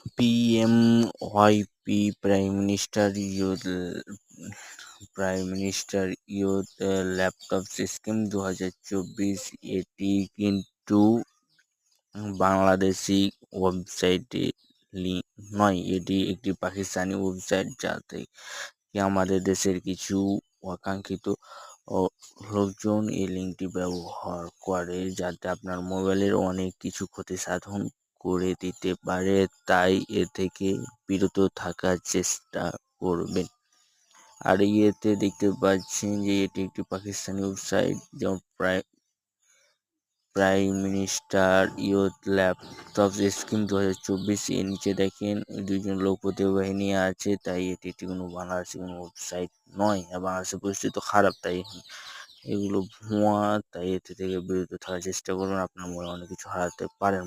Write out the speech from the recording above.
পিএমওয়াইপি prime minister youth laptop scheme 2024। এটি কিন্তু বাংলাদেশি ওয়েবসাইটে লিঙ্ক নয়, এটি একটি পাকিস্তানি ওয়েবসাইট, যা থেকে আমাদের দেশের কিছু অকাঙ্ক্ষিত লোকজন এই লিঙ্কটি ব্যবহার করে যাতে আপনার মোবাইলের অনেক কিছু ক্ষতি সাধন করে দিতে পারে, তাই এ থেকে বিরত থাকার চেষ্টা করবেন। আর ইয়েতে দেখতে পাচ্ছেন যে এটি একটি পাকিস্তানি ওয়েবসাইট, যেমন prime minister youth laptop scheme 2024। এর নিচে দেখেন দুইজন লোক প্রতিবাহী নিয়ে আছে, তাই এটি কোনো বাংলাদেশি কোনো ওয়েবসাইট নয়। আর বাংলাদেশের পরিস্থিতি তো খারাপ, তাই এগুলো ভুয়া, তাই এতে থেকে বিরত থাকার চেষ্টা করুন, আপনার মনে অনেক কিছু হারাতে পারেন।